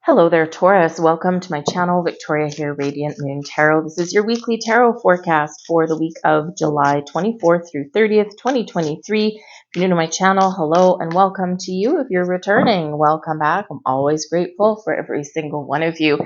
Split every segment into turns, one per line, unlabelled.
Hello there, Taurus. Welcome to my channel, Victoria here, Radiant Moon Tarot. This is your weekly tarot forecast for the week of July 24th through 30th, 2023. If you're new to my channel, hello and welcome to you. If you're returning, welcome back. I'm always grateful for every single one of you.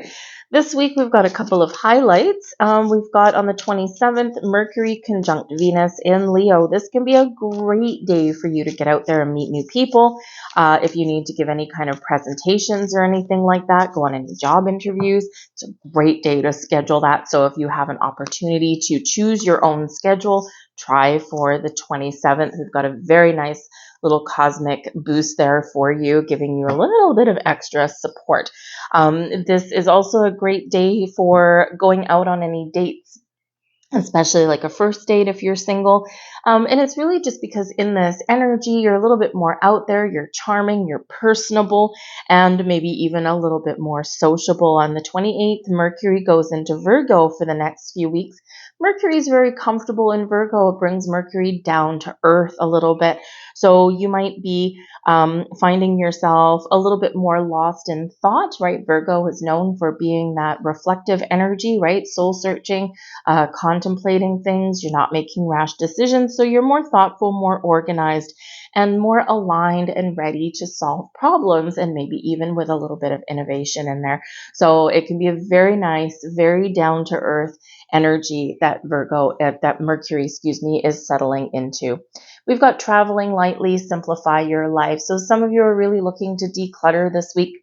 This week, we've got a couple of highlights. We've got on the 27th, Mercury conjunct Venus in Leo. This can be a great day for you to get out there and meet new people. If you need to give any kind of presentations or anything like that, go on any job interviews, it's a great day to schedule that. So if you have an opportunity to choose your own schedule, try for the 27th. We've got a very nice little cosmic boost there for you, giving you a little bit of extra support. This is also a great day for going out on any dates, especially like a first date if you're single. And it's really just because in this energy, you're a little bit more out there, you're charming, you're personable, and maybe even a little bit more sociable. On the 28th, Mercury goes into Virgo for the next few weeks. Mercury is very comfortable in Virgo. It brings Mercury down to earth a little bit. So you might be finding yourself a little bit more lost in thought, right? Virgo is known for being that reflective energy, right? Soul searching, contemplating things. You're not making rash decisions. So you're more thoughtful, more organized, and more aligned and ready to solve problems, and maybe even with a little bit of innovation in there. So it can be a very nice, very down to earth energy that Mercury, is settling into. We've got traveling lightly, simplify your life. So some of you are really looking to declutter this week.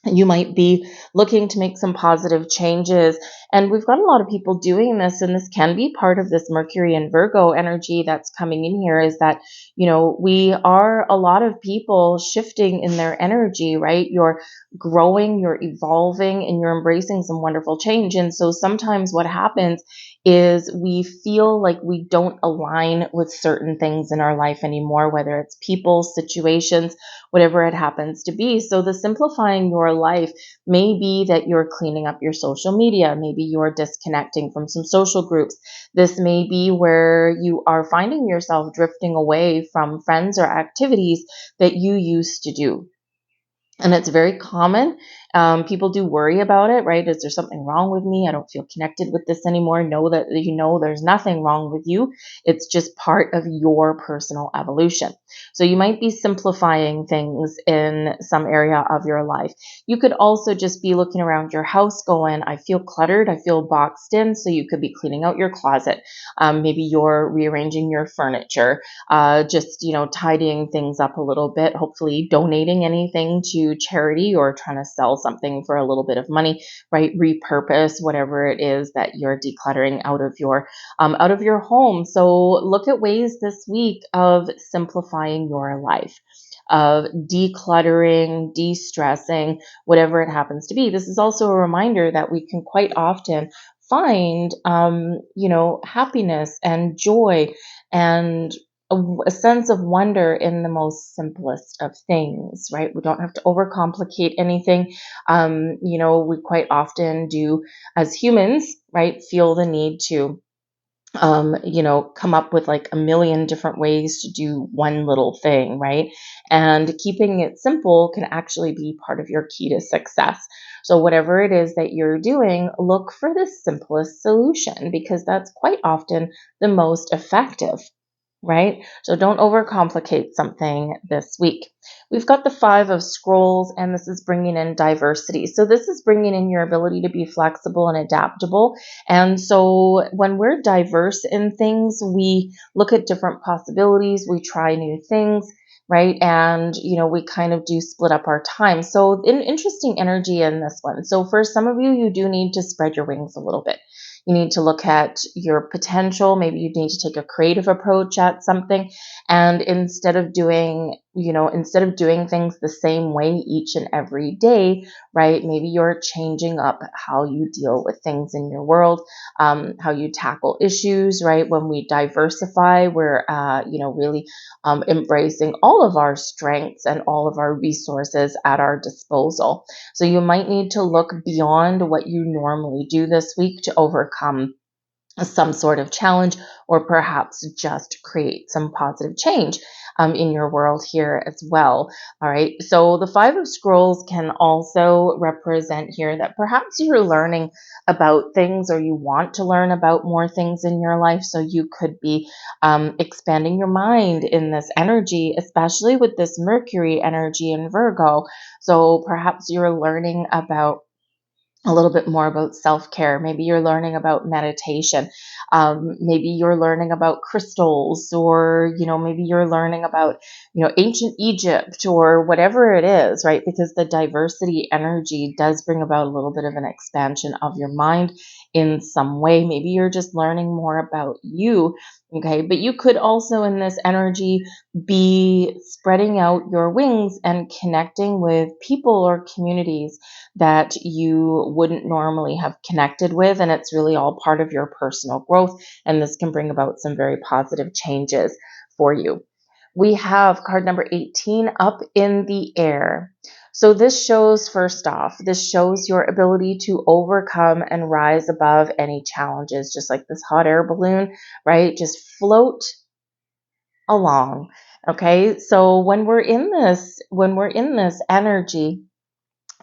You might be looking to make some positive changes. And we've got a lot of people doing this, and this can be part of this Mercury and Virgo energy that's coming in here, is that, we are a lot of people shifting in their energy, right? You're growing, you're evolving, and you're embracing some wonderful change. And so sometimes what happens is we feel like we don't align with certain things in our life anymore, whether it's people, situations, whatever it happens to be. So the simplifying your life may be that you're cleaning up your social media. Maybe you're disconnecting from some social groups. This may be where you are finding yourself drifting away from friends or activities that you used to do. And it's very common. People do worry about it, right? Is there something wrong with me? I don't feel connected with this anymore. Know that there's nothing wrong with you. It's just part of your personal evolution. So you might be simplifying things in some area of your life. You could also just be looking around your house going, I feel cluttered. I feel boxed in. So you could be cleaning out your closet. Maybe you're rearranging your furniture, just, tidying things up a little bit, hopefully donating anything to charity or trying to sell something for a little bit of money, right? Repurpose whatever it is that you're decluttering out of your home. So look at ways this week of simplifying your life, of decluttering, de-stressing, whatever it happens to be. This is also a reminder that we can quite often find, happiness and joy and a sense of wonder in the most simplest of things, right? We don't have to overcomplicate anything. We quite often do, as humans, right, feel the need to come up with like a million different ways to do one little thing, right? And keeping it simple can actually be part of your key to success. So whatever it is that you're doing, look for the simplest solution, because that's quite often the most effective, right? So don't overcomplicate something this week. We've got the 5 of Scrolls, and this is bringing in diversity. So this is bringing in your ability to be flexible and adaptable. And so when we're diverse in things, we look at different possibilities, we try new things, right? And, we kind of do split up our time. So an interesting energy in this one. So for some of you, you do need to spread your wings a little bit. You need to look at your potential. Maybe you need to take a creative approach at something. And instead of doing things the same way each and every day, right? Maybe you're changing up how you deal with things in your world, how you tackle issues, right? When we diversify, we're, really embracing all of our strengths and all of our resources at our disposal. So you might need to look beyond what you normally do this week to overcome some sort of challenge, or perhaps just create some positive change in your world here as well. All right. So the Five of Scrolls can also represent here that perhaps you're learning about things, or you want to learn about more things in your life. So you could be expanding your mind in this energy, especially with this Mercury energy in Virgo. So perhaps you're learning about a little bit more about self-care. Maybe you're learning about meditation. Maybe you're learning about crystals, or, maybe you're learning about, ancient Egypt, or whatever it is, right? Because the diversity energy does bring about a little bit of an expansion of your mind in some way. Maybe you're just learning more about you. Okay. But you could also in this energy be spreading out your wings and connecting with people or communities that you wouldn't normally have connected with. And it's really all part of your personal growth. And this can bring about some very positive changes for you. We have card number 18 up in the air. So this shows, first off, this shows your ability to overcome and rise above any challenges, just like this hot air balloon, right? Just float along. Okay. So when we're in this energy,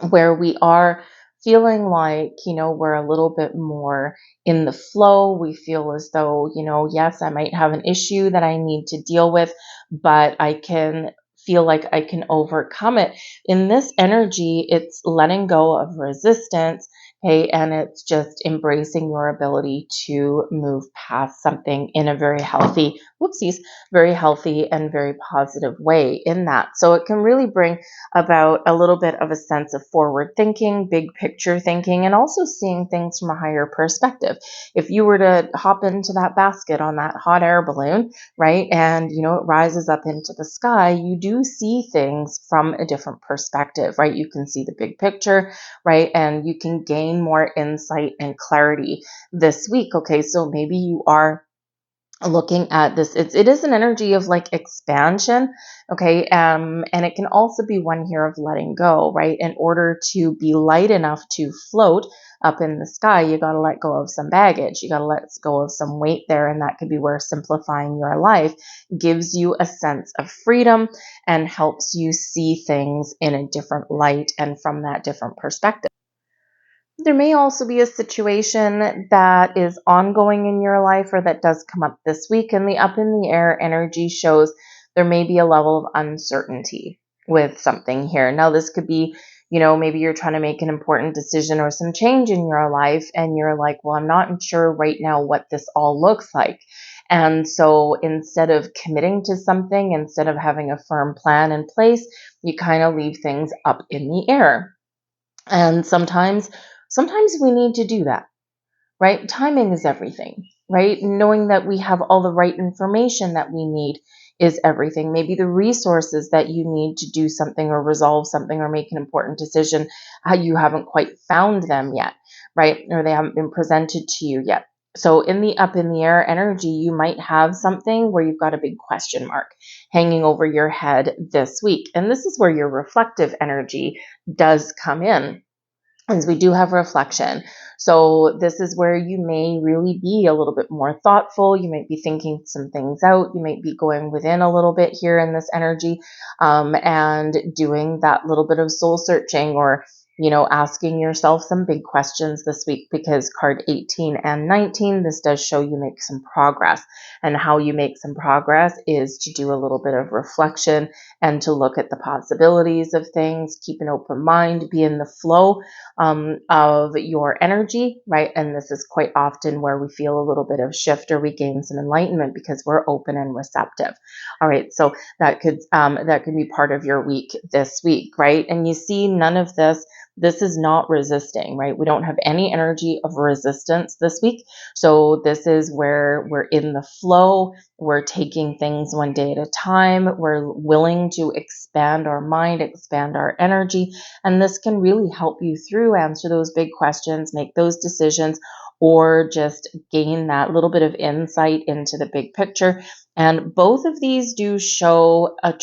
where we are feeling like, we're a little bit more in the flow. We feel as though, yes, I might have an issue that I need to deal with, but I can feel like I can overcome it. In this energy, it's letting go of resistance. Okay, and it's just embracing your ability to move past something in a very healthy, very healthy and very positive way in that. So it can really bring about a little bit of a sense of forward thinking, big picture thinking, and also seeing things from a higher perspective. If you were to hop into that basket on that hot air balloon, right, and it rises up into the sky, you do see things from a different perspective, right? You can see the big picture, right? And you can gain more insight and clarity this week. Okay, so maybe you are looking at this, it is an energy of like expansion. Okay. And it can also be one here of letting go, right? In order to be light enough to float up in the sky, you got to let go of some baggage. You got to let go of some weight there. And that could be where simplifying your life gives you a sense of freedom and helps you see things in a different light and from that different perspective. There may also be a situation that is ongoing in your life, or that does come up this week, and the up in the air energy shows there may be a level of uncertainty with something here. Now, this could be, maybe you're trying to make an important decision or some change in your life, and you're like, well, I'm not sure right now what this all looks like. And so instead of committing to something, instead of having a firm plan in place, you kind of leave things up in the air. And sometimes we need to do that, right? Timing is everything, right? Knowing that we have all the right information that we need is everything. Maybe the resources that you need to do something or resolve something or make an important decision, you haven't quite found them yet, right? Or they haven't been presented to you yet. So in the up in the air energy, you might have something where you've got a big question mark hanging over your head this week. And this is where your reflective energy does come in, as we do have reflection. So this is where you may really be a little bit more thoughtful. You might be thinking some things out. You might be going within a little bit here in this energy, and doing that little bit of soul searching, or asking yourself some big questions this week, because card 18 and 19, this does show you make some progress. And how you make some progress is to do a little bit of reflection and to look at the possibilities of things, keep an open mind, be in the flow of your energy, right? And this is quite often where we feel a little bit of shift, or we gain some enlightenment because we're open and receptive. All right, so that could be part of your week this week, right? And you see, none of this. This is not resisting, right? We don't have any energy of resistance this week. So this is where we're in the flow. We're taking things one day at a time. We're willing to expand our mind, expand our energy. And this can really help you through, answer those big questions, make those decisions, or just gain that little bit of insight into the big picture. And both of these do show a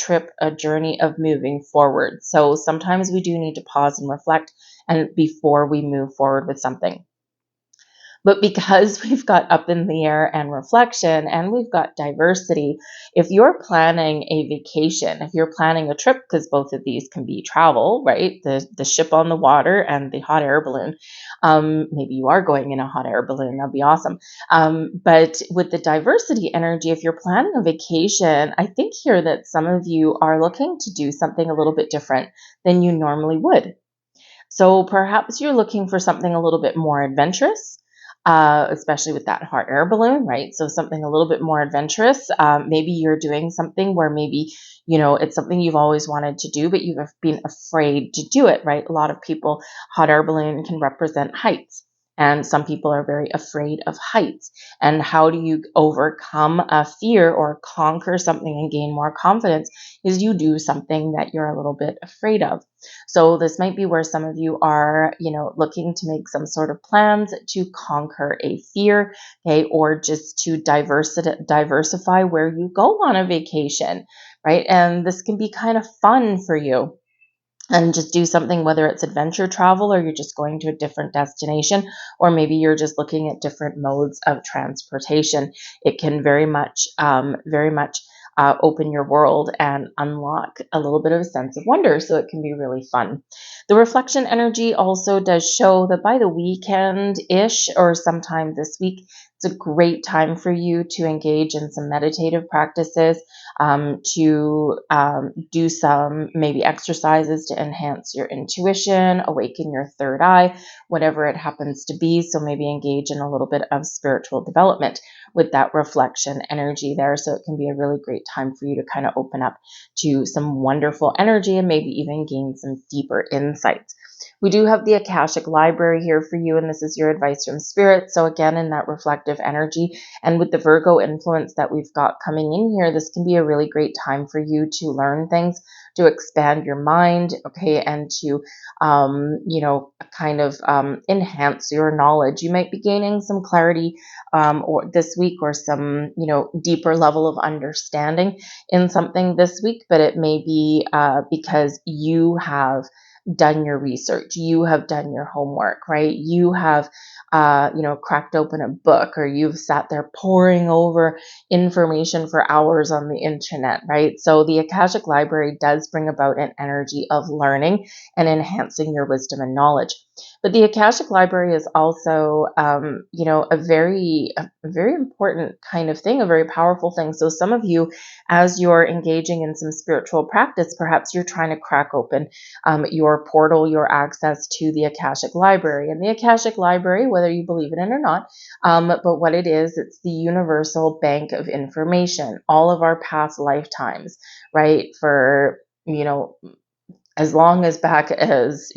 journey of moving forward. So sometimes we do need to pause and reflect and before we move forward with something. But because we've got up in the air and reflection, and we've got diversity, if you're planning a vacation, if you're planning a trip, because both of these can be travel, right? The ship on the water and the hot air balloon. Maybe you are going in a hot air balloon. That'd be awesome. But with the diversity energy, if you're planning a vacation, I think here that some of you are looking to do something a little bit different than you normally would. So perhaps you're looking for something a little bit more adventurous, especially with that hot air balloon, right? So something a little bit more adventurous. Maybe you're doing something where maybe, it's something you've always wanted to do, but you've been afraid to do it, right? A lot of people, hot air balloon can represent heights. And some people are very afraid of heights. And how do you overcome a fear or conquer something and gain more confidence? Is you do something that you're a little bit afraid of. So this might be where some of you are, looking to make some sort of plans to conquer a fear, okay, or just to diversify where you go on a vacation, right? And this can be kind of fun for you. And just do something, whether it's adventure travel or you're just going to a different destination, or maybe you're just looking at different modes of transportation. It can very much open your world and unlock a little bit of a sense of wonder. So it can be really fun. The reflection energy also does show that by the weekend-ish or sometime this week, it's a great time for you to engage in some meditative practices, to do some maybe exercises to enhance your intuition, awaken your third eye, whatever it happens to be. So maybe engage in a little bit of spiritual development with that reflection energy there. So it can be a really great time for you to kind of open up to some wonderful energy and maybe even gain some deeper insights. We do have the Akashic Library here for you, and this is your advice from Spirit. So again, in that reflective energy, and with the Virgo influence that we've got coming in here, this can be a really great time for you to learn things, to expand your mind, okay, and to, enhance your knowledge. You might be gaining some clarity or this week, or some, deeper level of understanding in something this week, but it may be because you have done your research, you have done your homework, right? You have, cracked open a book, or you've sat there poring over information for hours on the internet, right? So the Akashic Library does bring about an energy of learning and enhancing your wisdom and knowledge. But the Akashic Library is also, a very important kind of thing, a very powerful thing. So some of you, as you're engaging in some spiritual practice, perhaps you're trying to crack open your portal, your access to the Akashic Library. And the Akashic Library, whether you believe in it or not, but what it is, it's the universal bank of information, all of our past lifetimes, right? For, as long as back as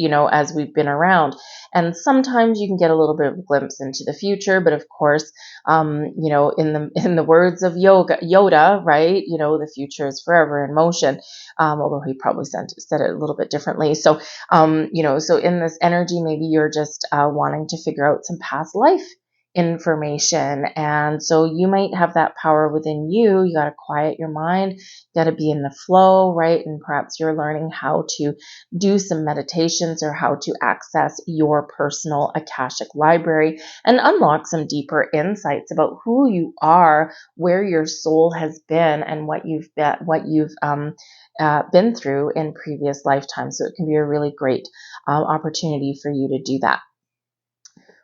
we've been around. And sometimes you can get a little bit of a glimpse into the future, but of course, in the words of Yoda, right, the future is forever in motion, although he probably said it a little bit differently. So, so in this energy, maybe you're just wanting to figure out some past life information. And so you might have that power within you. You got to quiet your mind, you got to be in the flow, right? And perhaps you're learning how to do some meditations or how to access your personal Akashic Library and unlock some deeper insights about who you are, where your soul has been, and what you've been through in previous lifetimes. So it can be a really great opportunity for you to do that.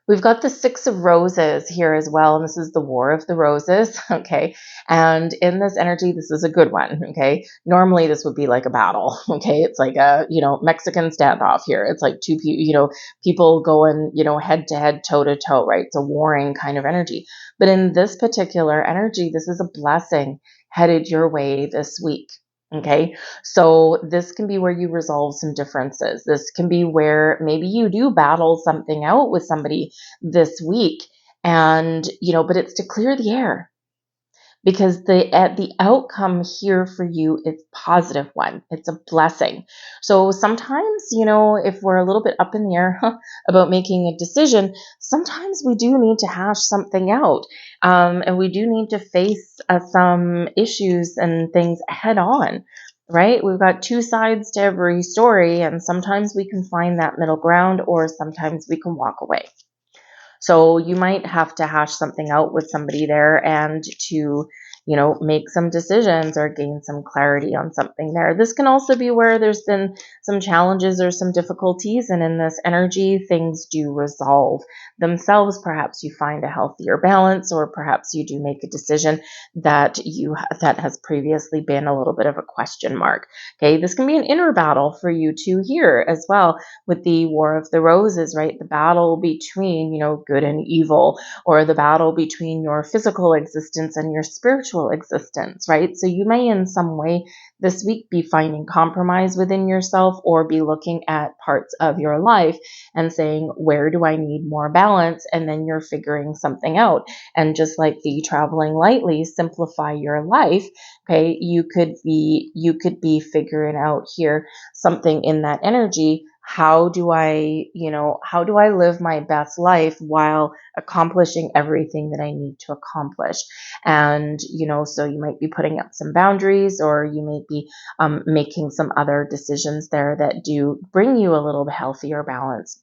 We've got the Six of Roses here as well, and this is the War of the Roses, okay? And in this energy, this is a good one, okay? Normally, this would be like a battle, okay? It's like a, Mexican standoff here. It's like two people going, head to head, toe to toe, right? It's a warring kind of energy. But in this particular energy, this is a blessing headed your way this week. Okay, so this can be where you resolve some differences. This can be where maybe you do battle something out with somebody this week, and but it's to clear the air, because the outcome here for you is positive one. It's a blessing. So sometimes, if we're a little bit up in the air about making a decision, sometimes we do need to hash something out, and we do need to face some issues and things head on. Right? We've got two sides to every story, and sometimes we can find that middle ground, or sometimes we can walk away. So you might have to hash something out with somebody there and to, make some decisions or gain some clarity on something there. This can also be where there's been some challenges or some difficulties, and in this energy, things do resolve themselves. Perhaps you find a healthier balance, or perhaps you do make a decision that that has previously been a little bit of a question mark. Okay, this can be an inner battle for you too here as well, with the War of the Roses, right? The battle between, good and evil, or the battle between your physical existence and your spiritual existence, right? So you may in some way this week be finding compromise within yourself, or be looking at parts of your life and saying, where do I need more balance? And then you're figuring something out. And just like the traveling lightly, simplify your life. Okay, you could be figuring out here something in that energy. How do I live my best life while accomplishing everything that I need to accomplish? And, so you might be putting up some boundaries, or you may be making some other decisions there that do bring you a little bit healthier balance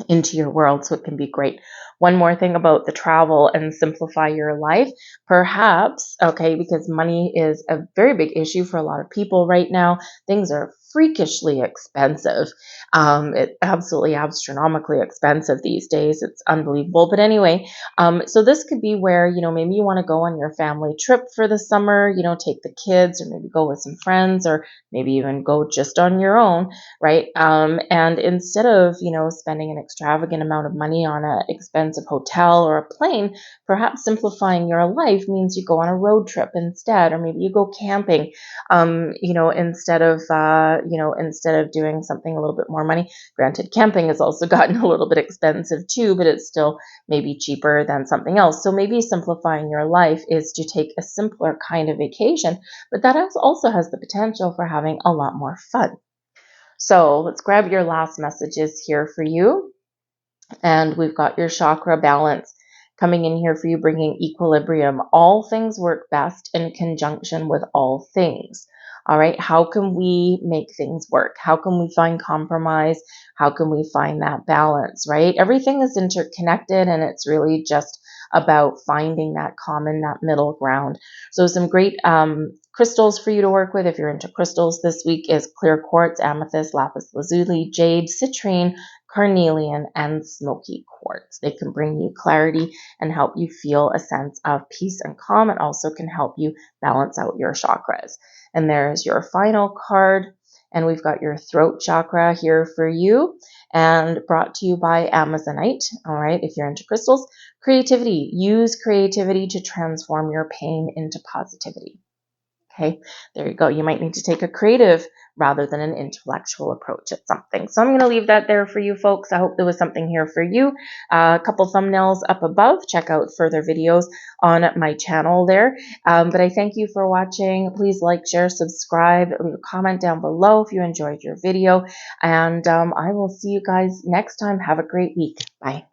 into your world. So it can be great. One more thing about the travel and simplify your life, perhaps, okay, because money is a very big issue for a lot of people right now. Things are freakishly expensive. It absolutely astronomically expensive these days. It's unbelievable. But anyway, so this could be where, maybe you want to go on your family trip for the summer, take the kids, or maybe go with some friends, or maybe even go just on your own, right? And instead of, spending an extravagant amount of money on an expensive hotel or a plane, perhaps simplifying your life means you go on a road trip instead, or maybe you go camping, instead of doing something a little bit more money. Granted, camping has also gotten a little bit expensive too, but it's still maybe cheaper than something else. So maybe simplifying your life is to take a simpler kind of vacation, but that also has the potential for having a lot more fun. So let's grab your last messages here for you. And we've got your chakra balance coming in here for you, bringing equilibrium. All things work best in conjunction with all things. All right. How can we make things work? How can we find compromise? How can we find that balance, right? Everything is interconnected, and it's really just about finding that middle ground. So some great crystals for you to work with if you're into crystals this week is clear quartz, amethyst, lapis lazuli, jade, citrine, carnelian, and smoky quartz. They can bring you clarity and help you feel a sense of peace and calm. It also can help you balance out your chakras. And there's your final card. And we've got your throat chakra here for you, and brought to you by Amazonite. All right, if you're into crystals, creativity. Use creativity to transform your pain into positivity. Okay, there you go. You might need to take a creative rather than an intellectual approach at something. So I'm going to leave that there for you folks. I hope there was something here for you. A couple thumbnails up above. Check out further videos on my channel there. But I thank you for watching. Please like, share, subscribe, leave a comment down below if you enjoyed your video. And I will see you guys next time. Have a great week. Bye.